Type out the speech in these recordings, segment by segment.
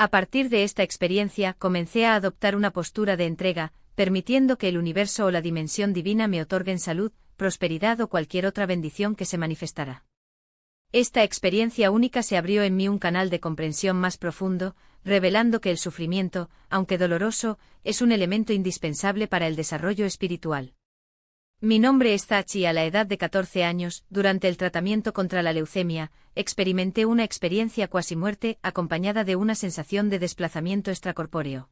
A partir de esta experiencia comencé a adoptar una postura de entrega, permitiendo que el universo o la dimensión divina me otorguen salud, prosperidad o cualquier otra bendición que se manifestara. Esta experiencia única se abrió en mí un canal de comprensión más profundo, revelando que el sufrimiento, aunque doloroso, es un elemento indispensable para el desarrollo espiritual. Mi nombre es Zachi y a la edad de 14 años, durante el tratamiento contra la leucemia, experimenté una experiencia cuasi muerte acompañada de una sensación de desplazamiento extracorpóreo.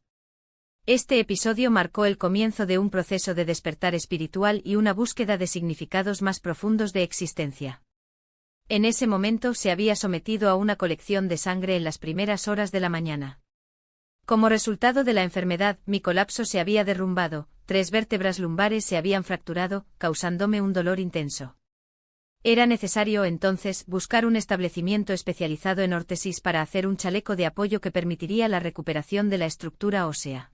Este episodio marcó el comienzo de un proceso de despertar espiritual y una búsqueda de significados más profundos de existencia. En ese momento se había sometido a una colección de sangre en las primeras horas de la mañana. Como resultado de la enfermedad, mi colapso se había derrumbado, 3 vértebras lumbares se habían fracturado, causándome un dolor intenso. Era necesario entonces buscar un establecimiento especializado en órtesis para hacer un chaleco de apoyo que permitiría la recuperación de la estructura ósea.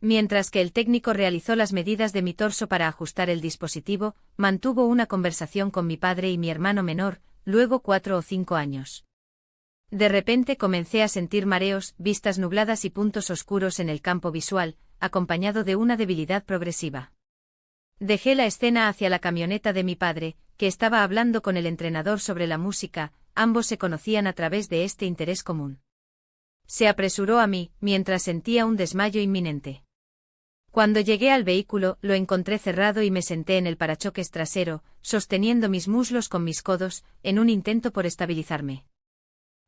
Mientras que el técnico realizó las medidas de mi torso para ajustar el dispositivo, mantuvo una conversación con mi padre y mi hermano menor, luego 4 o 5 años. De repente comencé a sentir mareos, vistas nubladas y puntos oscuros en el campo visual, acompañado de una debilidad progresiva. Dejé la escena hacia la camioneta de mi padre, que estaba hablando con el entrenador sobre la música, ambos se conocían a través de este interés común. Se apresuró a mí, mientras sentía un desmayo inminente. Cuando llegué al vehículo, lo encontré cerrado y me senté en el parachoques trasero, sosteniendo mis muslos con mis codos, en un intento por estabilizarme.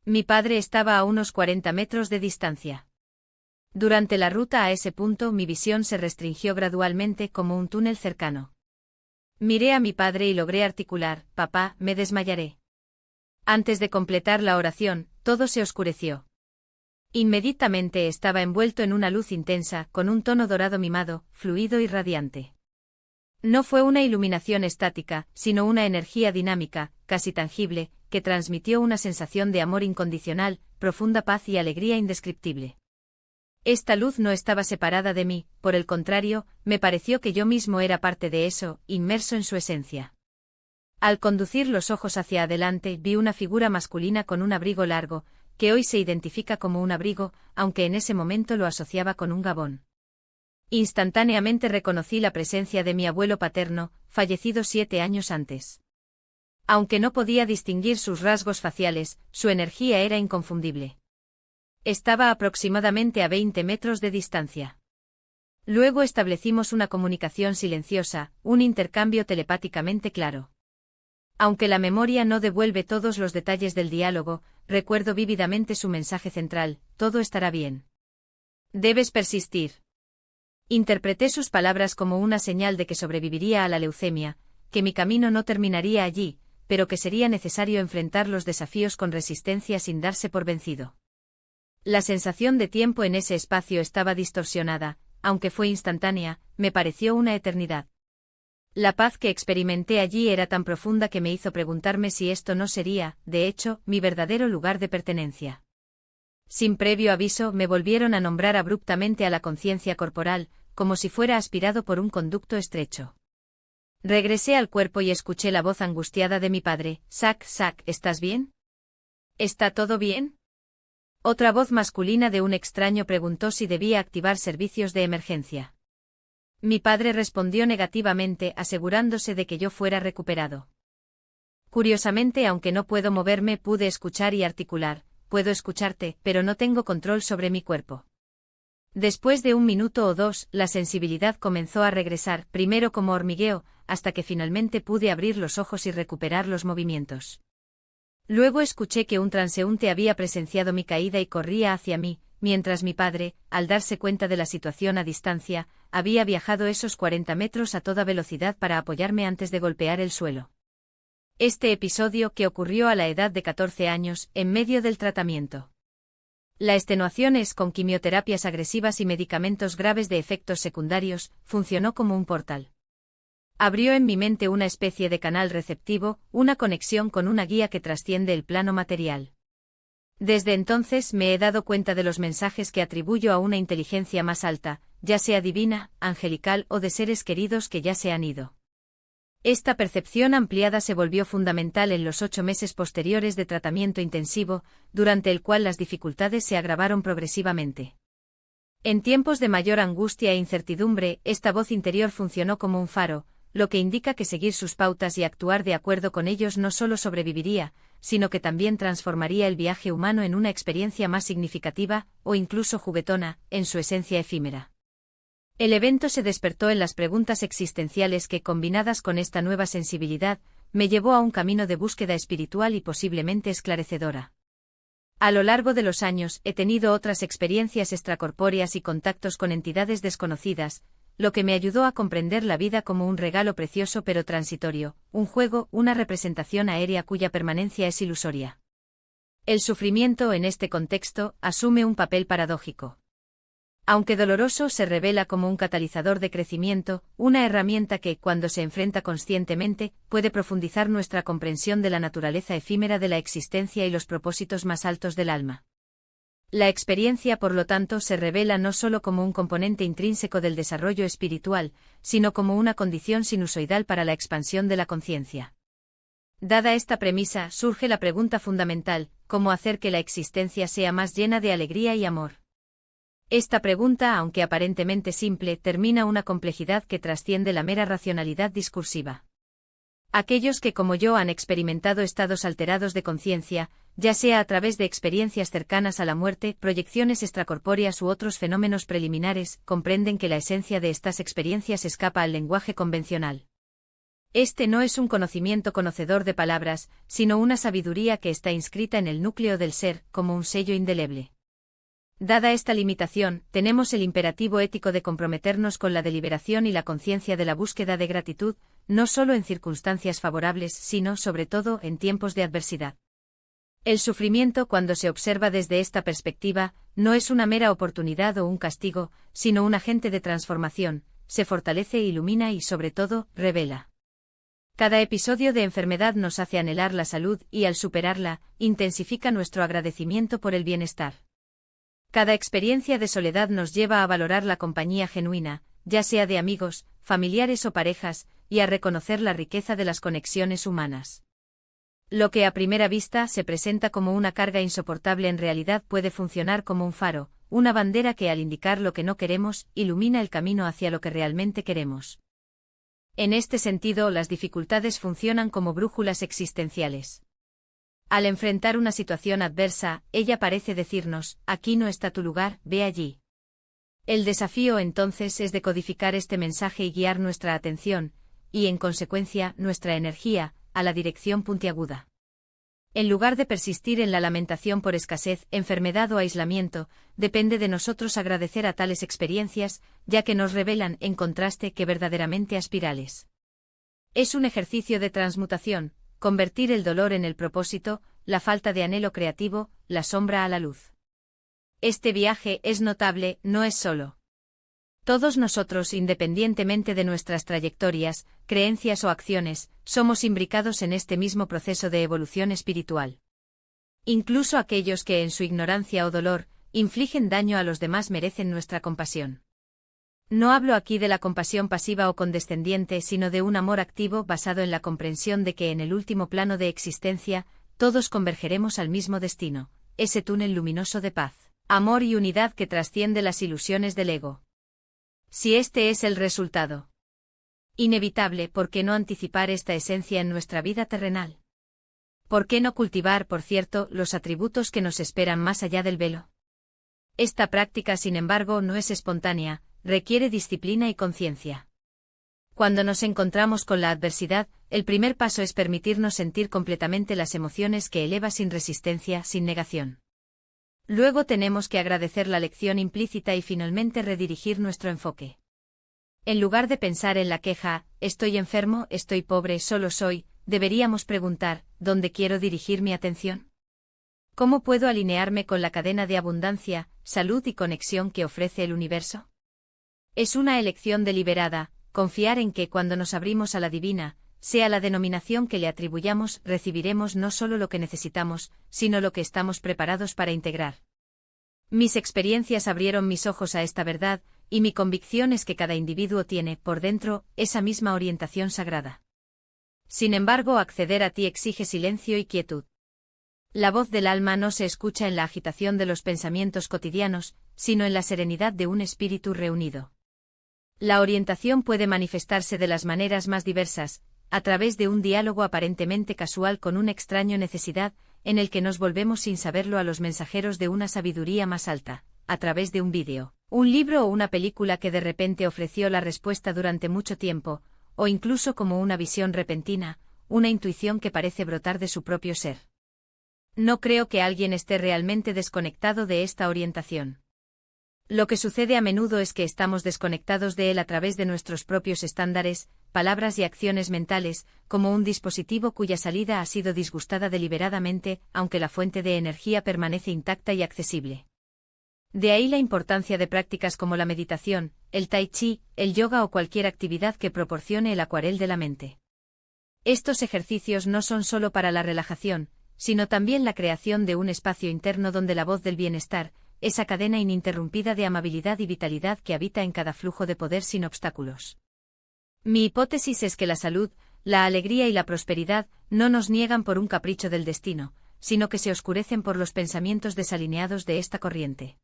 Mi padre estaba a unos 40 metros de distancia. Durante la ruta a ese punto mi visión se restringió gradualmente como un túnel cercano. Miré a mi padre y logré articular: «Papá, me desmayaré». Antes de completar la oración, todo se oscureció. Inmediatamente estaba envuelto en una luz intensa, con un tono dorado mimado, fluido y radiante. No fue una iluminación estática, sino una energía dinámica, casi tangible, que transmitió una sensación de amor incondicional, profunda paz y alegría indescriptible. Esta luz no estaba separada de mí, por el contrario, me pareció que yo mismo era parte de eso, inmerso en su esencia. Al conducir los ojos hacia adelante vi una figura masculina con un abrigo largo, que hoy se identifica como un abrigo, aunque en ese momento lo asociaba con un gabón. Instantáneamente reconocí la presencia de mi abuelo paterno, fallecido 7 años antes. Aunque no podía distinguir sus rasgos faciales, su energía era inconfundible. Estaba aproximadamente a 20 metros de distancia. Luego establecimos una comunicación silenciosa, un intercambio telepáticamente claro. Aunque la memoria no devuelve todos los detalles del diálogo, recuerdo vívidamente su mensaje central: todo estará bien. Debes persistir. Interpreté sus palabras como una señal de que sobreviviría a la leucemia, que mi camino no terminaría allí, pero que sería necesario enfrentar los desafíos con resistencia sin darse por vencido. La sensación de tiempo en ese espacio estaba distorsionada, aunque fue instantánea, me pareció una eternidad. La paz que experimenté allí era tan profunda que me hizo preguntarme si esto no sería, de hecho, mi verdadero lugar de pertenencia. Sin previo aviso me volvieron a nombrar abruptamente a la conciencia corporal, como si fuera aspirado por un conducto estrecho. Regresé al cuerpo y escuché la voz angustiada de mi padre: «Zack, ¿estás bien? ¿Está todo bien?». Otra voz masculina de un extraño preguntó si debía activar servicios de emergencia. Mi padre respondió negativamente, asegurándose de que yo fuera recuperado. Curiosamente, aunque no puedo moverme, pude escuchar y articular: «Puedo escucharte, pero no tengo control sobre mi cuerpo». Después de 1 minuto o 2, la sensibilidad comenzó a regresar, primero como hormigueo, hasta que finalmente pude abrir los ojos y recuperar los movimientos. Luego escuché que un transeúnte había presenciado mi caída y corría hacia mí, mientras mi padre, al darse cuenta de la situación a distancia, había viajado esos 40 metros a toda velocidad para apoyarme antes de golpear el suelo. Este episodio, que ocurrió a la edad de 14 años, en medio del tratamiento. La extenuación con quimioterapias agresivas y medicamentos graves de efectos secundarios, funcionó como un portal. Abrió en mi mente una especie de canal receptivo, una conexión con una guía que trasciende el plano material. Desde entonces me he dado cuenta de los mensajes que atribuyo a una inteligencia más alta, ya sea divina, angelical o de seres queridos que ya se han ido. Esta percepción ampliada se volvió fundamental en los 8 meses posteriores de tratamiento intensivo, durante el cual las dificultades se agravaron progresivamente. En tiempos de mayor angustia e incertidumbre, esta voz interior funcionó como un faro, lo que indica que seguir sus pautas y actuar de acuerdo con ellos no solo sobreviviría, sino que también transformaría el viaje humano en una experiencia más significativa, o incluso juguetona, en su esencia efímera. El evento se despertó en las preguntas existenciales que, combinadas con esta nueva sensibilidad, me llevó a un camino de búsqueda espiritual y posiblemente esclarecedora. A lo largo de los años he tenido otras experiencias extracorpóreas y contactos con entidades desconocidas, lo que me ayudó a comprender la vida como un regalo precioso pero transitorio, un juego, una representación aérea cuya permanencia es ilusoria. El sufrimiento en este contexto asume un papel paradójico. Aunque doloroso, se revela como un catalizador de crecimiento, una herramienta que, cuando se enfrenta conscientemente, puede profundizar nuestra comprensión de la naturaleza efímera de la existencia y los propósitos más altos del alma. La experiencia, por lo tanto, se revela no solo como un componente intrínseco del desarrollo espiritual, sino como una condición sinusoidal para la expansión de la conciencia. Dada esta premisa, surge la pregunta fundamental: ¿cómo hacer que la existencia sea más llena de alegría y amor? Esta pregunta, aunque aparentemente simple, termina una complejidad que trasciende la mera racionalidad discursiva. Aquellos que, como yo, han experimentado estados alterados de conciencia, ya sea a través de experiencias cercanas a la muerte, proyecciones extracorpóreas u otros fenómenos preliminares, comprenden que la esencia de estas experiencias escapa al lenguaje convencional. Este no es un conocimiento conocedor de palabras, sino una sabiduría que está inscrita en el núcleo del ser, como un sello indeleble. Dada esta limitación, tenemos el imperativo ético de comprometernos con la deliberación y la conciencia de la búsqueda de gratitud, no solo en circunstancias favorables, sino, sobre todo, en tiempos de adversidad. El sufrimiento, cuando se observa desde esta perspectiva, no es una mera oportunidad o un castigo, sino un agente de transformación, se fortalece, ilumina y, sobre todo, revela. Cada episodio de enfermedad nos hace anhelar la salud y, al superarla, intensifica nuestro agradecimiento por el bienestar. Cada experiencia de soledad nos lleva a valorar la compañía genuina, ya sea de amigos, familiares o parejas, y a reconocer la riqueza de las conexiones humanas. Lo que a primera vista se presenta como una carga insoportable en realidad puede funcionar como un faro, una bandera que, al indicar lo que no queremos, ilumina el camino hacia lo que realmente queremos. En este sentido, las dificultades funcionan como brújulas existenciales. Al enfrentar una situación adversa, ella parece decirnos: aquí no está tu lugar, ve allí. El desafío entonces es decodificar este mensaje y guiar nuestra atención, y en consecuencia, nuestra energía, a la dirección puntiaguda. En lugar de persistir en la lamentación por escasez, enfermedad o aislamiento, depende de nosotros agradecer a tales experiencias, ya que nos revelan, en contraste, que verdaderamente aspirales. Es un ejercicio de transmutación, convertir el dolor en el propósito, la falta de anhelo creativo, la sombra a la luz. Este viaje es notable, no es solo. Todos nosotros, independientemente de nuestras trayectorias, creencias o acciones, somos imbricados en este mismo proceso de evolución espiritual. Incluso aquellos que, en su ignorancia o dolor, infligen daño a los demás merecen nuestra compasión. No hablo aquí de la compasión pasiva o condescendiente, sino de un amor activo basado en la comprensión de que en el último plano de existencia, todos convergeremos al mismo destino, ese túnel luminoso de paz, amor y unidad que trasciende las ilusiones del ego. Si este es el resultado inevitable, ¿por qué no anticipar esta esencia en nuestra vida terrenal? ¿Por qué no cultivar, por cierto, los atributos que nos esperan más allá del velo? Esta práctica, sin embargo, no es espontánea, requiere disciplina y conciencia. Cuando nos encontramos con la adversidad, el primer paso es permitirnos sentir completamente las emociones que eleva sin resistencia, sin negación. Luego tenemos que agradecer la lección implícita y finalmente redirigir nuestro enfoque. En lugar de pensar en la queja, estoy enfermo, estoy pobre, solo soy, deberíamos preguntar, ¿dónde quiero dirigir mi atención? ¿Cómo puedo alinearme con la cadena de abundancia, salud y conexión que ofrece el universo? Es una elección deliberada, confiar en que cuando nos abrimos a la divina, sea la denominación que le atribuyamos, recibiremos no solo lo que necesitamos, sino lo que estamos preparados para integrar. Mis experiencias abrieron mis ojos a esta verdad, y mi convicción es que cada individuo tiene, por dentro, esa misma orientación sagrada. Sin embargo, acceder a ti exige silencio y quietud. La voz del alma no se escucha en la agitación de los pensamientos cotidianos, sino en la serenidad de un espíritu reunido. La orientación puede manifestarse de las maneras más diversas, a través de un diálogo aparentemente casual con un extraño necesidad, en el que nos volvemos sin saberlo a los mensajeros de una sabiduría más alta, a través de un vídeo, un libro o una película que de repente ofreció la respuesta durante mucho tiempo, o incluso como una visión repentina, una intuición que parece brotar de su propio ser. No creo que alguien esté realmente desconectado de esta orientación. Lo que sucede a menudo es que estamos desconectados de él a través de nuestros propios estándares, palabras y acciones mentales, como un dispositivo cuya salida ha sido disgustada deliberadamente, aunque la fuente de energía permanece intacta y accesible. De ahí la importancia de prácticas como la meditación, el tai chi, el yoga o cualquier actividad que proporcione el acuarel de la mente. Estos ejercicios no son solo para la relajación, sino también la creación de un espacio interno donde la voz del bienestar, esa cadena ininterrumpida de amabilidad y vitalidad que habita en cada flujo de poder sin obstáculos. Mi hipótesis es que la salud, la alegría y la prosperidad no nos niegan por un capricho del destino, sino que se oscurecen por los pensamientos desalineados de esta corriente.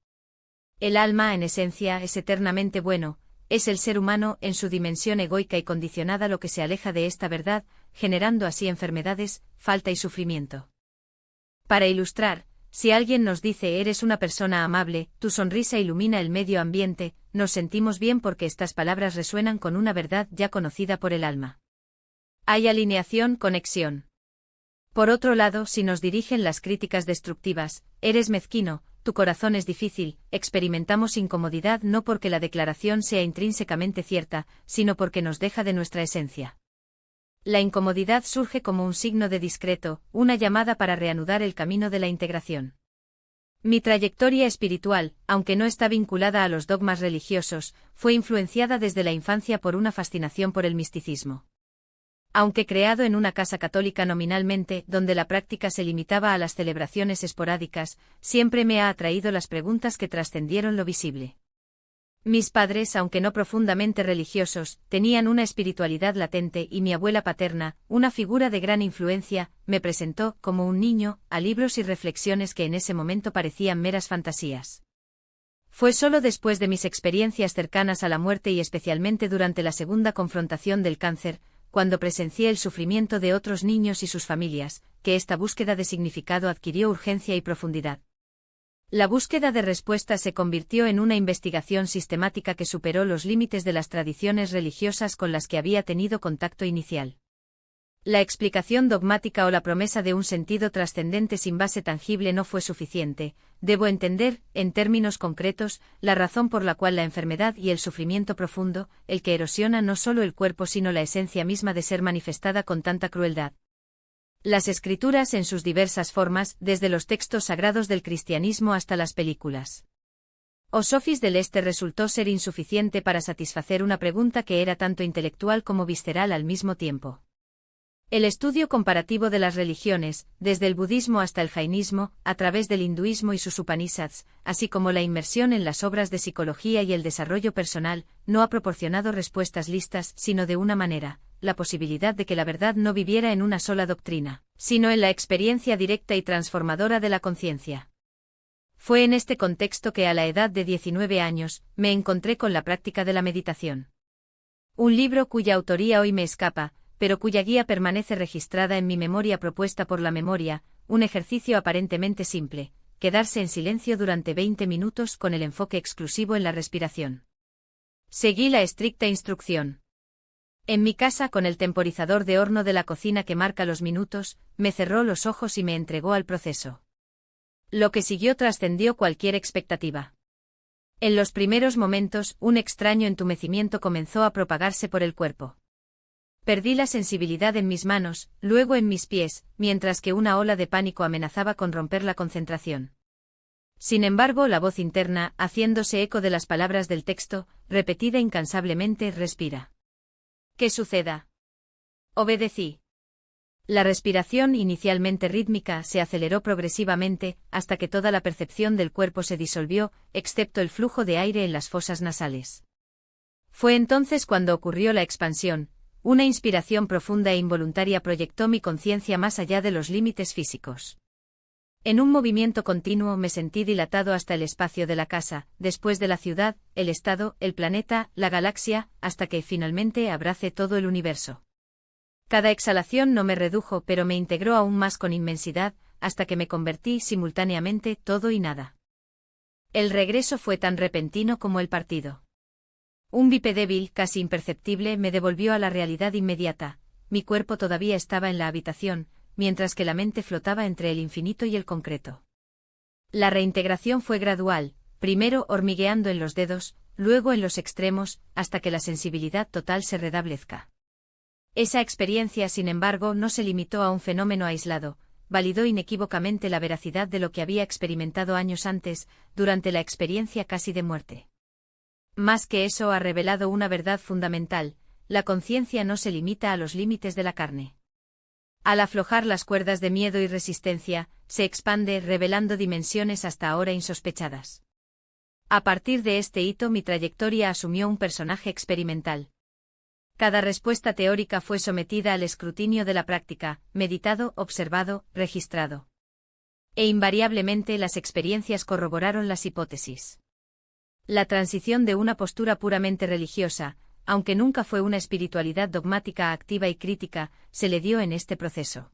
El alma, en esencia, es eternamente bueno, es el ser humano en su dimensión egoica y condicionada lo que se aleja de esta verdad, generando así enfermedades, falta y sufrimiento. Para ilustrar, si alguien nos dice eres una persona amable, tu sonrisa ilumina el medio ambiente, nos sentimos bien porque estas palabras resuenan con una verdad ya conocida por el alma. Hay alineación, conexión. Por otro lado, si nos dirigen las críticas destructivas, eres mezquino, tu corazón es difícil, experimentamos incomodidad no porque la declaración sea intrínsecamente cierta, sino porque nos deja de nuestra esencia. La incomodidad surge como un signo de discreto, una llamada para reanudar el camino de la integración. Mi trayectoria espiritual, aunque no está vinculada a los dogmas religiosos, fue influenciada desde la infancia por una fascinación por el misticismo. Aunque creado en una casa católica nominalmente, donde la práctica se limitaba a las celebraciones esporádicas, siempre me ha atraído las preguntas que trascendieron lo visible. Mis padres, aunque no profundamente religiosos, tenían una espiritualidad latente y mi abuela paterna, una figura de gran influencia, me presentó, como un niño, a libros y reflexiones que en ese momento parecían meras fantasías. Fue solo después de mis experiencias cercanas a la muerte y especialmente durante la segunda confrontación del cáncer, cuando presencié el sufrimiento de otros niños y sus familias, que esta búsqueda de significado adquirió urgencia y profundidad. La búsqueda de respuesta se convirtió en una investigación sistemática que superó los límites de las tradiciones religiosas con las que había tenido contacto inicial. La explicación dogmática o la promesa de un sentido trascendente sin base tangible no fue suficiente. Debo entender, en términos concretos, la razón por la cual la enfermedad y el sufrimiento profundo, el que erosiona no solo el cuerpo sino la esencia misma de ser manifestada con tanta crueldad. Las escrituras en sus diversas formas, desde los textos sagrados del cristianismo hasta las películas. O Sofis del Este resultó ser insuficiente para satisfacer una pregunta que era tanto intelectual como visceral al mismo tiempo. El estudio comparativo de las religiones, desde el budismo hasta el jainismo, a través del hinduismo y sus Upanishads, así como la inmersión en las obras de psicología y el desarrollo personal, no ha proporcionado respuestas listas, sino de una manera, la posibilidad de que la verdad no viviera en una sola doctrina, sino en la experiencia directa y transformadora de la conciencia. Fue en este contexto que a la edad de 19 años, me encontré con la práctica de la meditación. Un libro cuya autoría hoy me escapa, pero cuya guía permanece registrada en mi memoria propuesta por la memoria, un ejercicio aparentemente simple, quedarse en silencio durante 20 minutos con el enfoque exclusivo en la respiración. Seguí la estricta instrucción. En mi casa, con el temporizador de horno de la cocina que marca los minutos, me cerró los ojos y me entregó al proceso. Lo que siguió trascendió cualquier expectativa. En los primeros momentos, un extraño entumecimiento comenzó a propagarse por el cuerpo. Perdí la sensibilidad en mis manos, luego en mis pies, mientras que una ola de pánico amenazaba con romper la concentración. Sin embargo, la voz interna, haciéndose eco de las palabras del texto, repetida incansablemente, respira. ¿Qué suceda? Obedecí. La respiración, inicialmente rítmica, se aceleró progresivamente, hasta que toda la percepción del cuerpo se disolvió, excepto el flujo de aire en las fosas nasales. Fue entonces cuando ocurrió la expansión, Una inspiración profunda e involuntaria proyectó mi conciencia más allá de los límites físicos. En un movimiento continuo me sentí dilatado hasta el espacio de la casa, después de la ciudad, el estado, el planeta, la galaxia, hasta que finalmente abrace todo el universo. Cada exhalación no me redujo, pero me integró aún más con inmensidad, hasta que me convertí simultáneamente todo y nada. El regreso fue tan repentino como el partido. Un vipe débil, casi imperceptible, me devolvió a la realidad inmediata. Mi cuerpo todavía estaba en la habitación, mientras que la mente flotaba entre el infinito y el concreto. La reintegración fue gradual, primero hormigueando en los dedos, luego en los extremos, hasta que la sensibilidad total se restablezca. Esa experiencia, sin embargo, no se limitó a un fenómeno aislado, validó inequívocamente la veracidad de lo que había experimentado años antes, durante la experiencia casi de muerte. Más que eso, ha revelado una verdad fundamental: la conciencia no se limita a los límites de la carne. Al aflojar las cuerdas de miedo y resistencia, se expande, revelando dimensiones hasta ahora insospechadas. A partir de este hito, mi trayectoria asumió un personaje experimental. Cada respuesta teórica fue sometida al escrutinio de la práctica, meditado, observado, registrado. E invariablemente las experiencias corroboraron las hipótesis. La transición de una postura puramente religiosa, aunque nunca fue una espiritualidad dogmática activa y crítica, se le dio en este proceso.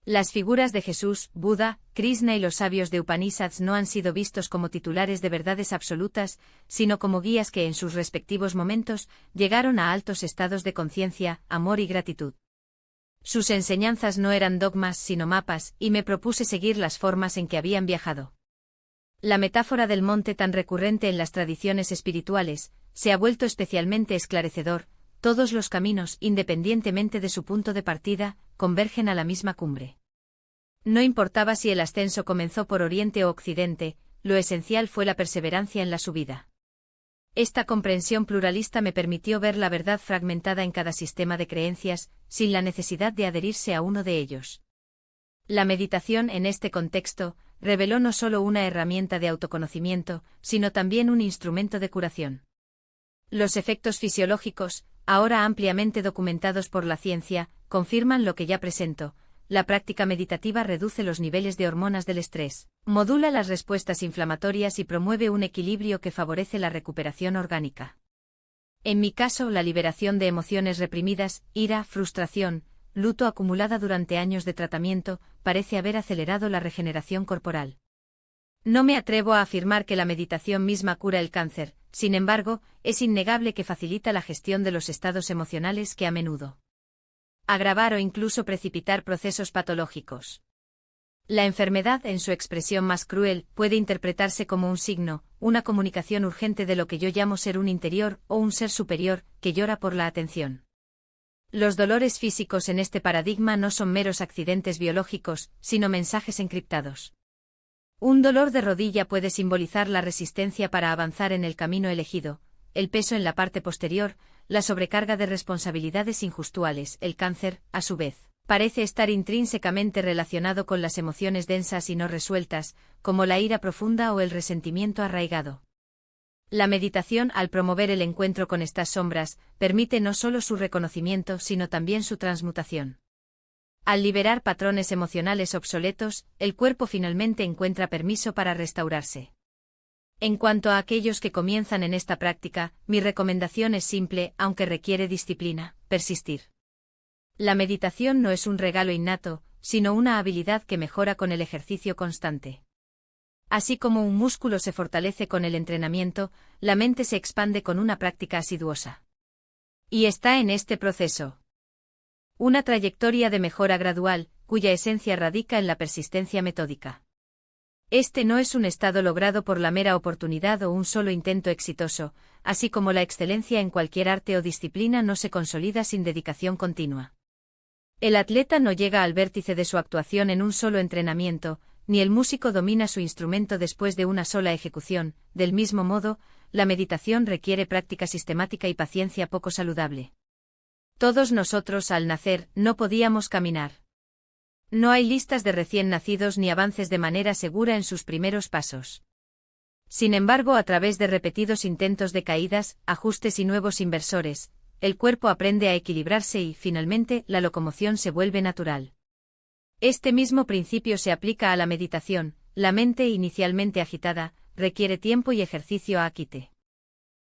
Las figuras de Jesús, Buda, Krishna y los sabios de Upanishads no han sido vistos como titulares de verdades absolutas, sino como guías que en sus respectivos momentos llegaron a altos estados de conciencia, amor y gratitud. Sus enseñanzas no eran dogmas sino mapas, y me propuse seguir las formas en que habían viajado. La metáfora del monte, tan recurrente en las tradiciones espirituales, se ha vuelto especialmente esclarecedor. Todos los caminos, independientemente de su punto de partida, convergen a la misma cumbre. No importaba si el ascenso comenzó por oriente o occidente, lo esencial fue la perseverancia en la subida. Esta comprensión pluralista me permitió ver la verdad fragmentada en cada sistema de creencias, sin la necesidad de adherirse a uno de ellos. La meditación, en este contexto, reveló no solo una herramienta de autoconocimiento, sino también un instrumento de curación. Los efectos fisiológicos, ahora ampliamente documentados por la ciencia, confirman lo que ya presento. La práctica meditativa reduce los niveles de hormonas del estrés, modula las respuestas inflamatorias y promueve un equilibrio que favorece la recuperación orgánica. En mi caso, la liberación de emociones reprimidas, ira, frustración, luto acumulada durante años de tratamiento, parece haber acelerado la regeneración corporal. No me atrevo a afirmar que la meditación misma cura el cáncer, sin embargo, es innegable que facilita la gestión de los estados emocionales que a menudo agravar o incluso precipitar procesos patológicos. La enfermedad, en su expresión más cruel, puede interpretarse como un signo, una comunicación urgente de lo que yo llamo ser un interior o un ser superior, que llora por la atención. Los dolores físicos en este paradigma no son meros accidentes biológicos, sino mensajes encriptados. Un dolor de rodilla puede simbolizar la resistencia para avanzar en el camino elegido, el peso en la parte posterior, la sobrecarga de responsabilidades injustuales. El cáncer, a su vez, parece estar intrínsecamente relacionado con las emociones densas y no resueltas, como la ira profunda o el resentimiento arraigado. La meditación, al promover el encuentro con estas sombras, permite no solo su reconocimiento sino también su transmutación. Al liberar patrones emocionales obsoletos, el cuerpo finalmente encuentra permiso para restaurarse. En cuanto a aquellos que comienzan en esta práctica, mi recomendación es simple, aunque requiere disciplina: persistir. La meditación no es un regalo innato, sino una habilidad que mejora con el ejercicio constante. Así como un músculo se fortalece con el entrenamiento, la mente se expande con una práctica asidua. Y está en este proceso. Una trayectoria de mejora gradual, cuya esencia radica en la persistencia metódica. Este no es un estado logrado por la mera oportunidad o un solo intento exitoso, así como la excelencia en cualquier arte o disciplina no se consolida sin dedicación continua. El atleta no llega al vértice de su actuación en un solo entrenamiento, ni el músico domina su instrumento después de una sola ejecución. Del mismo modo, la meditación requiere práctica sistemática y paciencia poco saludable. Todos nosotros, al nacer, no podíamos caminar. No hay listas de recién nacidos ni avances de manera segura en sus primeros pasos. Sin embargo, a través de repetidos intentos de caídas, ajustes y nuevos inversores, el cuerpo aprende a equilibrarse y, finalmente, la locomoción se vuelve natural. Este mismo principio se aplica a la meditación. La mente, inicialmente agitada, requiere tiempo y ejercicio a quite.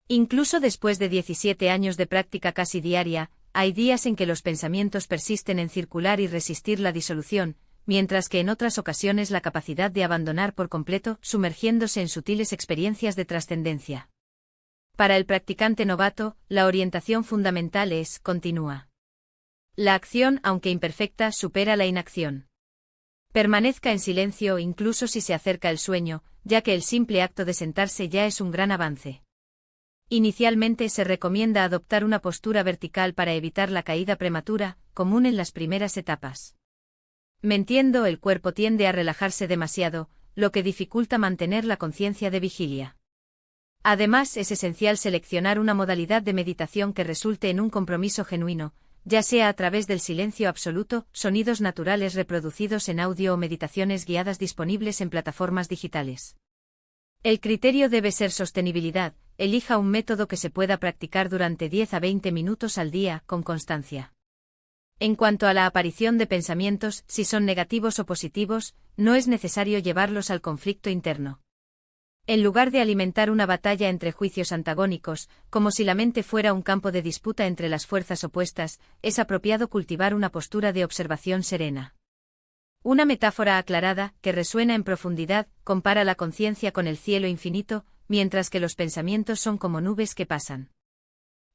Incluso después de 17 años de práctica casi diaria, hay días en que los pensamientos persisten en circular y resistir la disolución, mientras que en otras ocasiones la capacidad de abandonar por completo, sumergiéndose en sutiles experiencias de trascendencia. Para el practicante novato, la orientación fundamental es continua. La acción, aunque imperfecta, supera la inacción. Permanezca en silencio incluso si se acerca el sueño, ya que el simple acto de sentarse ya es un gran avance. Inicialmente se recomienda adoptar una postura vertical para evitar la caída prematura, común en las primeras etapas. Mentiendo, el cuerpo tiende a relajarse demasiado, lo que dificulta mantener la conciencia de vigilia. Además, es esencial seleccionar una modalidad de meditación que resulte en un compromiso genuino, ya sea a través del silencio absoluto, sonidos naturales reproducidos en audio o meditaciones guiadas disponibles en plataformas digitales. El criterio debe ser sostenibilidad. Elija un método que se pueda practicar durante 10 a 20 minutos al día, con constancia. En cuanto a la aparición de pensamientos, si son negativos o positivos, no es necesario llevarlos al conflicto interno. En lugar de alimentar una batalla entre juicios antagónicos, como si la mente fuera un campo de disputa entre las fuerzas opuestas, es apropiado cultivar una postura de observación serena. Una metáfora aclarada, que resuena en profundidad, compara la conciencia con el cielo infinito, mientras que los pensamientos son como nubes que pasan.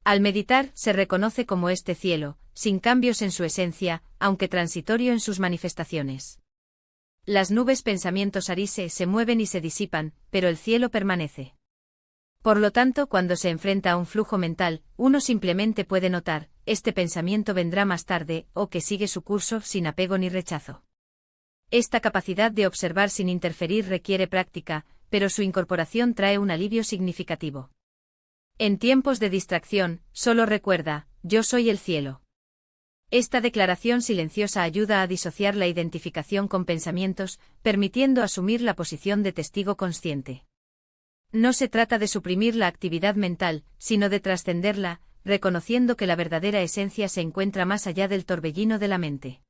Al meditar, se reconoce como este cielo, sin cambios en su esencia, aunque transitorio en sus manifestaciones. Las nubes pensamientos arise se mueven y se disipan, pero el cielo permanece. Por lo tanto, cuando se enfrenta a un flujo mental, uno simplemente puede notar, este pensamiento vendrá más tarde, o que sigue su curso sin apego ni rechazo. Esta capacidad de observar sin interferir requiere práctica, pero su incorporación trae un alivio significativo. En tiempos de distracción, solo recuerda, yo soy el cielo. Esta declaración silenciosa ayuda a disociar la identificación con pensamientos, permitiendo asumir la posición de testigo consciente. No se trata de suprimir la actividad mental, sino de trascenderla, reconociendo que la verdadera esencia se encuentra más allá del torbellino de la mente.